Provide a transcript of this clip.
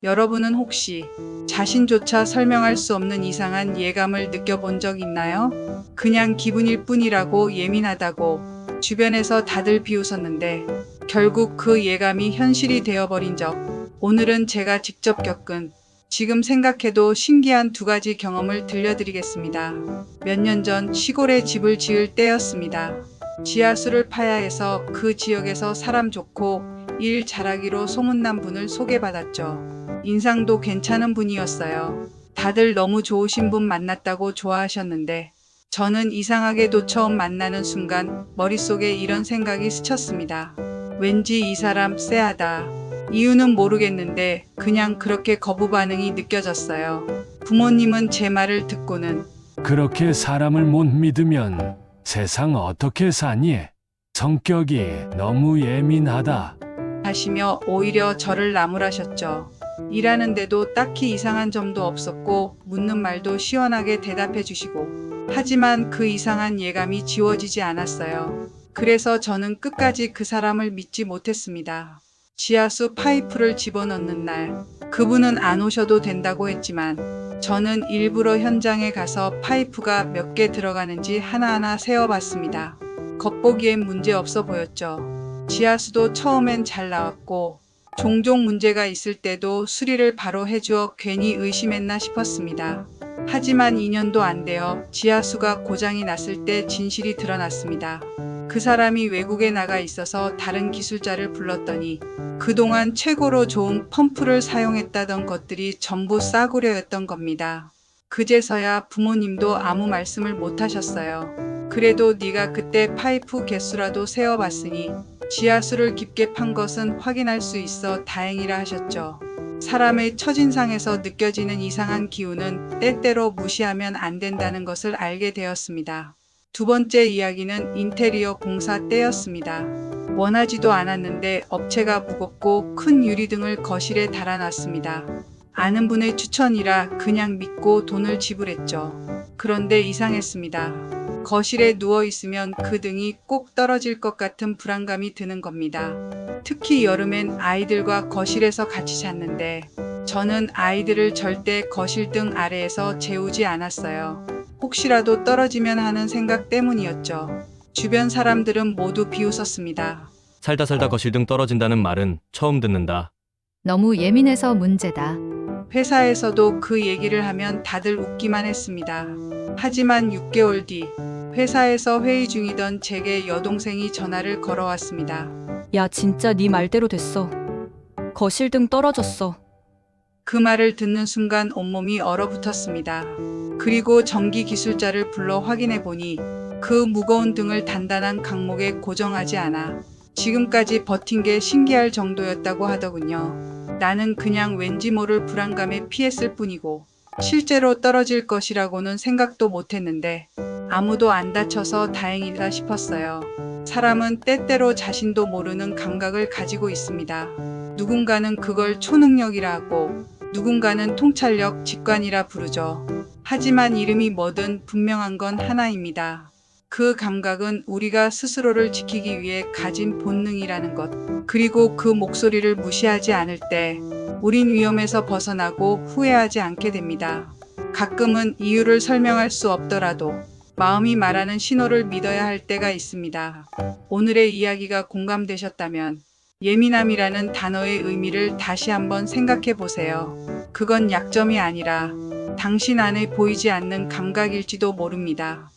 여러분은 혹시 자신조차 설명할 수 없는 이상한 예감을 느껴본 적 있나요? 그냥 기분일 뿐이라고 예민하다고 주변에서 다들 비웃었는데 결국 그 예감이 현실이 되어버린 적. 오늘은 제가 직접 겪은 지금 생각해도 신기한 두 가지 경험을 들려드리겠습니다. 몇 년 전 시골에 집을 지을 때였습니다. 지하수를 파야 해서 그 지역에서 사람 좋고 일 잘하기로 소문난 분을 소개받았죠. 인상도 괜찮은 분이었어요. 다들 너무 좋으신 분 만났다고 좋아하셨는데 저는 이상하게도 처음 만나는 순간 머릿속에 이런 생각이 스쳤습니다. 왠지 이 사람 쎄하다. 이유는 모르겠는데 그냥 그렇게 거부 반응이 느껴졌어요. 부모님은 제 말을 듣고는 그렇게 사람을 못 믿으면 세상 어떻게 사니? 성격이 너무 예민하다. 하시며 오히려 저를 나무라셨죠. 일하는데도 딱히 이상한 점도 없었고 묻는 말도 시원하게 대답해 주시고 하지만 그 이상한 예감이 지워지지 않았어요. 그래서 저는 끝까지 그 사람을 믿지 못했습니다. 지하수 파이프를 집어넣는 날 그분은 안 오셔도 된다고 했지만 저는 일부러 현장에 가서 파이프가 몇 개 들어가는지 하나하나 세어봤습니다. 겉보기엔 문제 없어 보였죠. 지하수도 처음엔 잘 나왔고 종종 문제가 있을 때도 수리를 바로 해주어 괜히 의심했나 싶었습니다. 하지만 2년도 안 되어 지하수가 고장이 났을 때 진실이 드러났습니다. 그 사람이 외국에 나가 있어서 다른 기술자를 불렀더니 그동안 최고로 좋은 펌프를 사용했다던 것들이 전부 싸구려였던 겁니다. 그제서야 부모님도 아무 말씀을 못 하셨어요. 그래도 네가 그때 파이프 개수라도 세어봤으니 지하수를 깊게 판 것은 확인할 수 있어 다행이라 하셨죠. 사람의 첫인상에서 느껴지는 이상한 기운은 때때로 무시하면 안 된다는 것을 알게 되었습니다. 두 번째 이야기는 인테리어 공사 때였습니다. 원하지도 않았는데 업체가 무겁고 큰 유리등을 거실에 달아놨습니다. 아는 분의 추천이라 그냥 믿고 돈을 지불했죠. 그런데 이상했습니다. 거실에 누워 있으면 그 등이 꼭 떨어질 것 같은 불안감이 드는 겁니다. 특히 여름엔 아이들과 거실에서 같이 잤는데 저는 아이들을 절대 거실 등 아래에서 재우지 않았어요. 혹시라도 떨어지면 하는 생각 때문이었죠. 주변 사람들은 모두 비웃었습니다. 살다 살다 거실등 떨어진다는 말은 처음 듣는다. 너무 예민해서 문제다. 회사에서도 그 얘기를 하면 다들 웃기만 했습니다. 하지만 6개월 뒤 회사에서 회의 중이던 제게 여동생이 전화를 걸어왔습니다. 야, 진짜 네 말대로 됐어. 거실등 떨어졌어. 그 말을 듣는 순간 온몸이 얼어붙었습니다. 그리고 전기 기술자를 불러 확인해 보니 그 무거운 등을 단단한 강목에 고정하지 않아 지금까지 버틴 게 신기할 정도였다고 하더군요. 나는 그냥 왠지 모를 불안감에 피했을 뿐이고 실제로 떨어질 것이라고는 생각도 못했는데 아무도 안 다쳐서 다행이다 싶었어요. 사람은 때때로 자신도 모르는 감각을 가지고 있습니다. 누군가는 그걸 초능력이라 하고 누군가는 통찰력, 직관이라 부르죠. 하지만 이름이 뭐든 분명한 건 하나입니다. 그 감각은 우리가 스스로를 지키기 위해 가진 본능이라는 것. 그리고 그 목소리를 무시하지 않을 때 우린 위험에서 벗어나고 후회하지 않게 됩니다. 가끔은 이유를 설명할 수 없더라도 마음이 말하는 신호를 믿어야 할 때가 있습니다. 오늘의 이야기가 공감되셨다면 예민함이라는 단어의 의미를 다시 한번 생각해 보세요. 그건 약점이 아니라 당신 안에 보이지 않는 감각일지도 모릅니다.